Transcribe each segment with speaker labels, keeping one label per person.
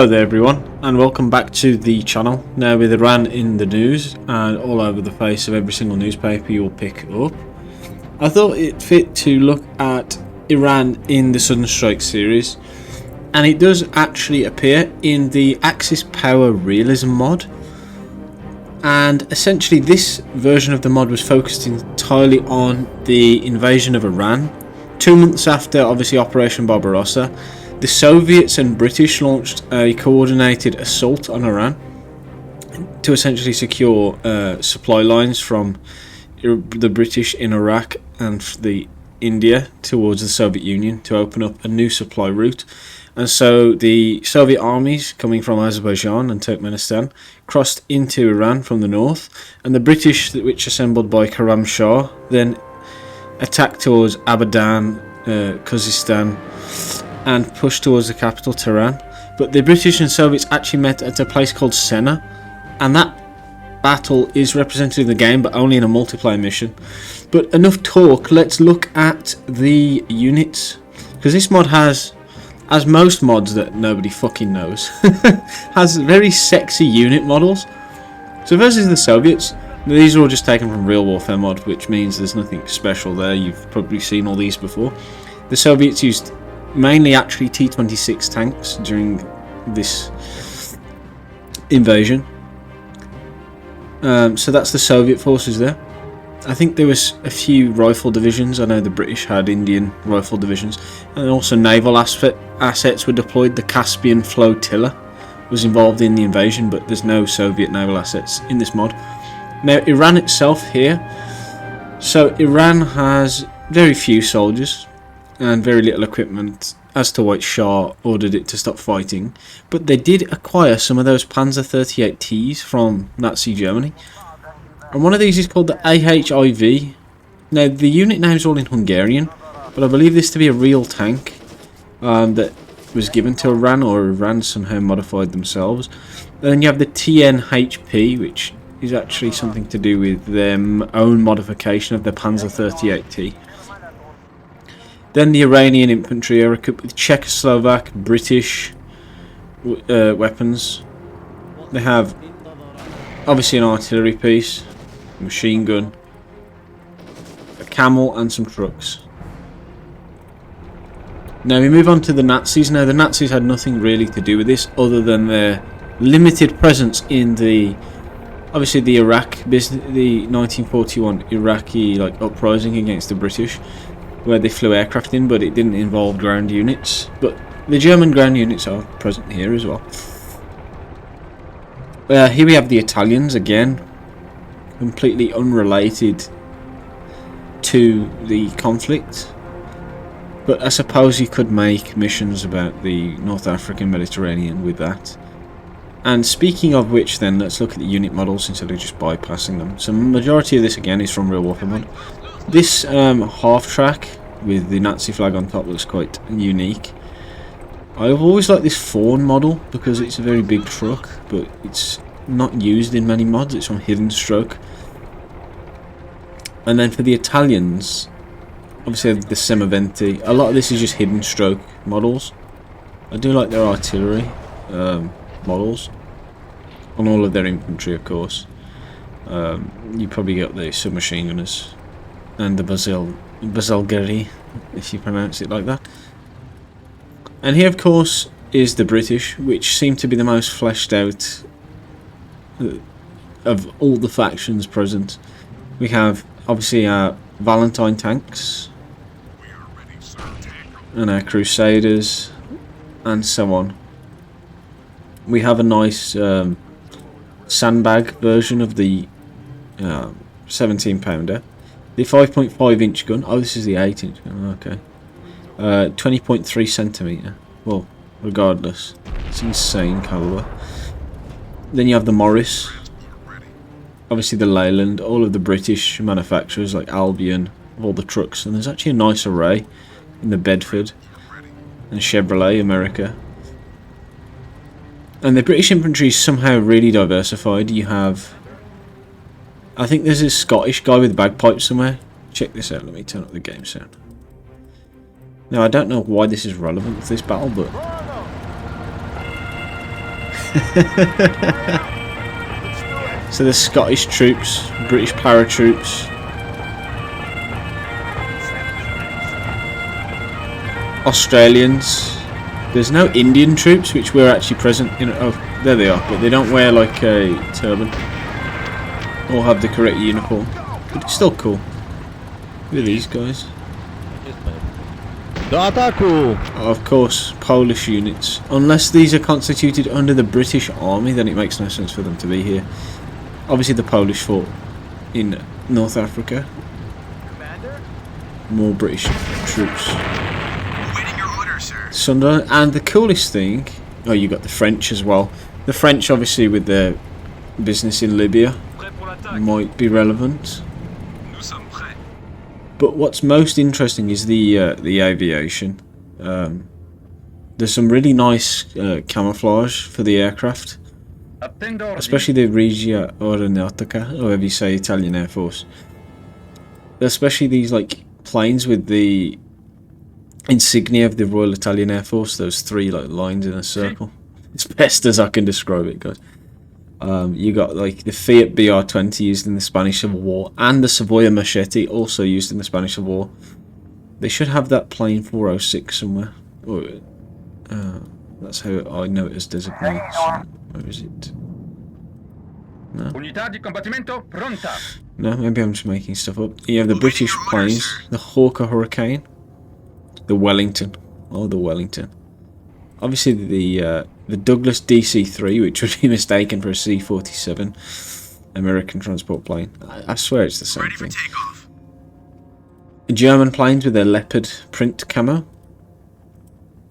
Speaker 1: Hello there everyone, and welcome back to the channel. Now, with Iran in the news and all over the face of every single newspaper you'll pick up, I thought it fit to look at Iran in the Sudden Strike series, and it does actually appear in the Axis Power Realism mod. And essentially this version of the mod was focused entirely on the invasion of Iran 2 months after obviously Operation Barbarossa. The Soviets and British launched a coordinated assault on Iran to essentially secure supply lines from the British in Iraq and the India towards the Soviet Union to open up a new supply route. And so the Soviet armies coming from Azerbaijan and Turkmenistan crossed into Iran from the north, and the British, which assembled by Karam Shah, then attacked towards Abadan, Khuzestan, and pushed towards the capital Tehran. But the British and Soviets actually met at a place called Senna, and that battle is represented in the game but only in a multiplayer mission. But enough talk, let's look at the units, because this mod has, as most mods that nobody fucking knows, has very sexy unit models. So versus the Soviets, these are all just taken from Real Warfare mod, which means there's nothing special there. You've probably seen all these before. The Soviets used mainly actually T-26 tanks during this invasion. So that's the Soviet forces there. I think there was a few rifle divisions. I know the British had Indian rifle divisions, and also naval assets were deployed. The Caspian Flotilla was involved in the invasion, but there's no Soviet naval assets in this mod. Now, Iran itself here. So Iran has very few soldiers and very little equipment, as to why Shah ordered it to stop fighting. But they did acquire some of those Panzer 38Ts from Nazi Germany. And one of these is called the AHIV. Now, the unit name's all in Hungarian, but I believe this to be a real tank that was given to Iran, or Iran somehow modified themselves. And then you have the TNHP, which is actually something to do with their own modification of the Panzer 38T. Then the Iranian infantry are equipped with Czechoslovak, British weapons. They have obviously an artillery piece, a machine gun, a camel, and some trucks. Now we move on to the Nazis. Now the Nazis had nothing really to do with this other than their limited presence in the obviously the Iraq business, the 1941 Iraqi uprising against the British, where they flew aircraft in, but it didn't involve ground units. But the German ground units are present here as well. Here we have the Italians again, completely unrelated to the conflict. But I suppose you could make missions about the North African Mediterranean with that. And speaking of which then, let's look at the unit models instead of just bypassing them. So majority of this again is from Real Warfare mod. This half-track with the Nazi flag on top looks quite unique. I've always liked this Fawn model because it's a very big truck, but it's not used in many mods. It's from Hidden Stroke. And then for the Italians, obviously the Semaventi. A lot of this is just Hidden Stroke models. I do like their artillery models on all of their infantry, of course. You probably got the submachine gunners and the Basilgari, if you pronounce it like that. And here, of course, is the British, which seem to be the most fleshed out of all the factions present. We have obviously our Valentine tanks and our Crusaders and so on. We have a nice sandbag version of the 17 pounder. The 5.5 inch gun. Oh, this is the 8 inch gun. Okay. 20.3 centimeter. Well, regardless, it's insane caliber. Then you have the Morris. Obviously the Leyland. All of the British manufacturers like Albion. All the trucks. And there's actually a nice array in the Bedford and Chevrolet America. And the British infantry is somehow really diversified. You have, I think there's a Scottish guy with bagpipes somewhere. Check this out. Let me turn up the game sound. Now, I don't know why this is relevant to this battle, but So there's Scottish troops, British paratroops, Australians. There's no Indian troops, which were actually present in. Oh, there they are, but they don't wear like a turban or have the correct uniform. But it's still cool. Look at these guys. Of course, Polish units. Unless these are constituted under the British Army, then it makes no sense for them to be here. Obviously, the Polish fought in North Africa. More British troops.
Speaker 2: Awaiting your order, sir.
Speaker 1: Sunderland, and the coolest thing, oh, you got the French as well. The French, obviously, with their business in Libya, might be relevant. But what's most interesting is the aviation. There's some really nice camouflage for the aircraft, especially the Regia Aeronautica, or however you say Italian Air Force. Especially these like planes with the insignia of the Royal Italian Air Force. Those three like lines in a circle. It's best as I can describe it, guys. You got like the Fiat BR-20 used in the Spanish Civil War, and the Savoia Machete also used in the Spanish Civil War. They should have that plane 406 somewhere. Or, that's how I know it as designated. Where is it? No. No, maybe I'm just making stuff up. You have the British planes, the Hawker Hurricane, the Wellington. Oh, the Wellington. Obviously the Douglas DC-3, which would be mistaken for a C-47 American transport plane. I swear it's the same thing.
Speaker 2: Ready for takeoff.
Speaker 1: German planes with their leopard print camo.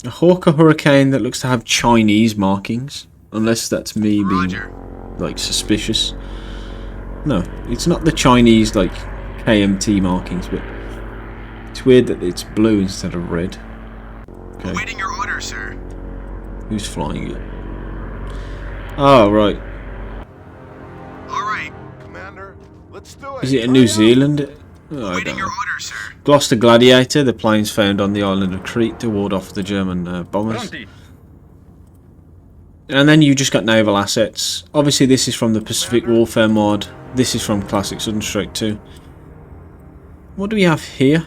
Speaker 1: A Hawker Hurricane that looks to have Chinese markings, unless that's me being like suspicious. No, it's not the Chinese like KMT markings, but it's weird that it's blue instead of red. Okay.
Speaker 2: Awaiting your order, sir.
Speaker 1: Who's flying it? Oh, right.
Speaker 2: Alright.
Speaker 3: Commander, let's do it.
Speaker 1: Is it a New Zealand? Oh, I
Speaker 2: Awaiting
Speaker 1: don't
Speaker 2: your
Speaker 1: know.
Speaker 2: order, sir.
Speaker 1: Gloucester Gladiator, the planes found on the island of Crete to ward off the German bombers. And then you just got naval assets. Obviously this is from the Pacific Warfare mod. This is from Classic Sudden Strike 2. What do we have here?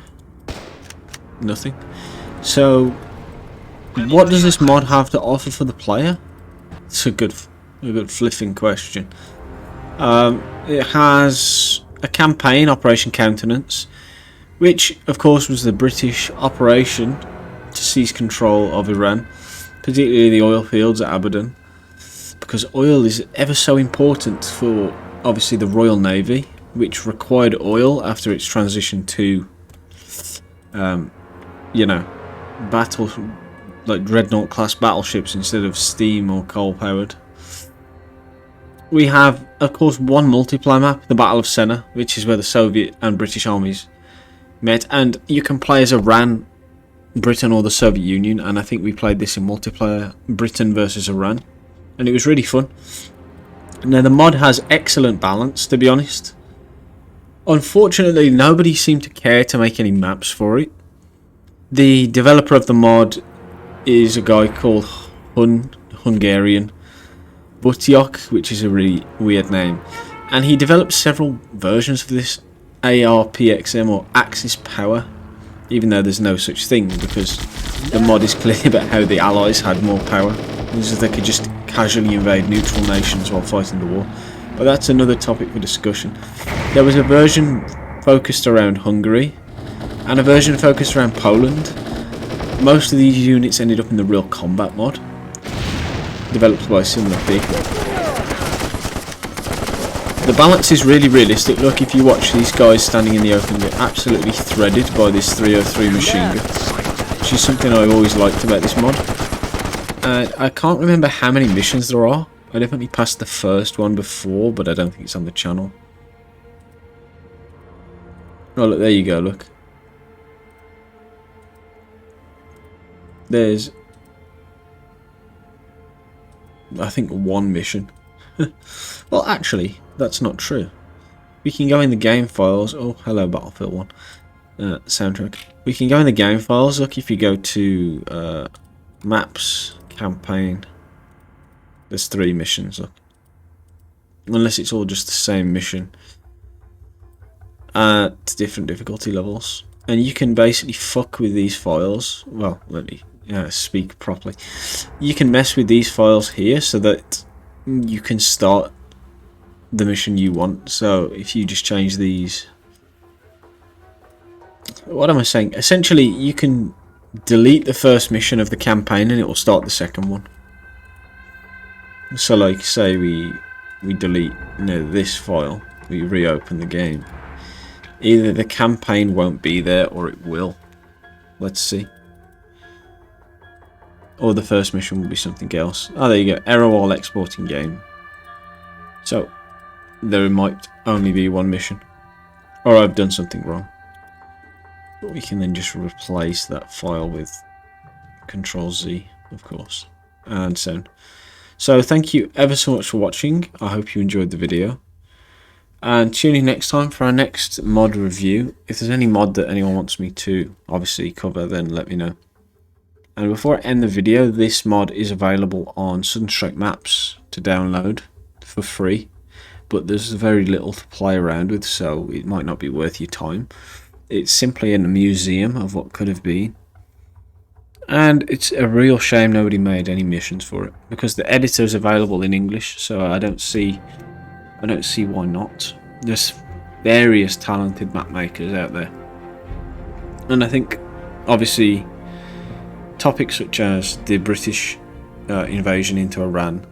Speaker 1: Nothing. So, what does this mod have to offer for the player? It's a good flipping question. It has a campaign, Operation Countenance, which of course was the British operation to seize control of Iran, particularly the oil fields at Abadan, because oil is ever so important for obviously the Royal Navy, which required oil after its transition to you know, battle like dreadnought class battleships instead of steam or coal powered. We have of course one multiplayer map, the Battle of Senna, which is where the Soviet and British armies met, and you can play as Iran, Britain or the Soviet Union, and I think we played this in multiplayer, Britain versus Iran, and it was really fun. Now the mod has excellent balance, to be honest. Unfortunately nobody seemed to care to make any maps for it. The developer of the mod is a guy called Hungarian Butyok, which is a really weird name, and he developed several versions of this ARPXM or Axis Power, even though there's no such thing, because the mod is clear about how the Allies had more power, as they could just casually invade neutral nations while fighting the war. But that's another topic for discussion. There was a version focused around Hungary and a version focused around Poland. Most of these units ended up in the Real Combat mod, developed by similar people. The balance is really realistic. Look, if you watch these guys standing in the open, they're absolutely threaded by this 303 machine gun, which is something I always liked about this mod. I can't remember how many missions there are. I definitely passed the first one before, but I don't think it's on the channel. Oh look, there you go, look. There's, I think, one mission. Well, actually, that's not true. We can go in the game files. Oh, hello, Battlefield 1. Soundtrack. We can go in the game files. Look, if you go to Maps, Campaign. There's 3 missions, look. Unless it's all just the same mission at different difficulty levels. And you can basically fuck with these files. Well, let me speak properly. You can mess with these files here so that you can start the mission you want. So if you just change these... What am I saying? Essentially, you can delete the first mission of the campaign and it will start the second one. So like, say we delete this file, we reopen the game. Either the campaign won't be there or it will. Let's see. Or the first mission will be something else. Oh, there you go. Error while exporting game. So, there might only be 1 mission. Or I've done something wrong. But we can then just replace that file with Control-Z, of course. And so on. So, thank you ever so much for watching. I hope you enjoyed the video. And tune in next time for our next mod review. If there's any mod that anyone wants me to obviously cover, then let me know. And before I end the video, this mod is available on Sunstrike Maps to download for free. But there's very little to play around with, so it might not be worth your time. It's simply in a museum of what could have been. And it's a real shame nobody made any missions for it. Because the editor is available in English, so I don't see why not. There's various talented map makers out there. And I think, obviously, topics such as the British invasion into Iran,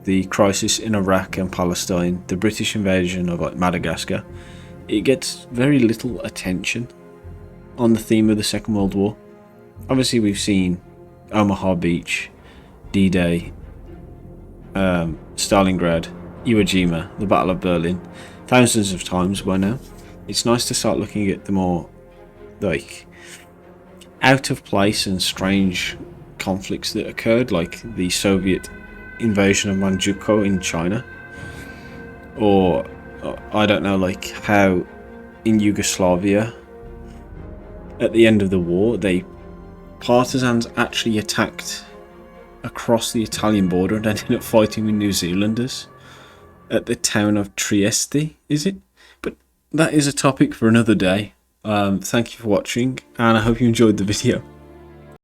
Speaker 1: the crisis in Iraq and Palestine, the British invasion of like Madagascar, it gets very little attention on the theme of the Second World War. Obviously, we've seen Omaha Beach, D-Day, Stalingrad, Iwo Jima, the Battle of Berlin, thousands of times by now. It's nice to start looking at the more like out of place and strange conflicts that occurred, like the Soviet invasion of Manchukuo in China, or I don't know, like how in Yugoslavia at the end of the war partisans actually attacked across the Italian border and ended up fighting with New Zealanders at the town of Trieste, is it? But that is a topic for another day. Thank you for watching, and I hope you enjoyed the video.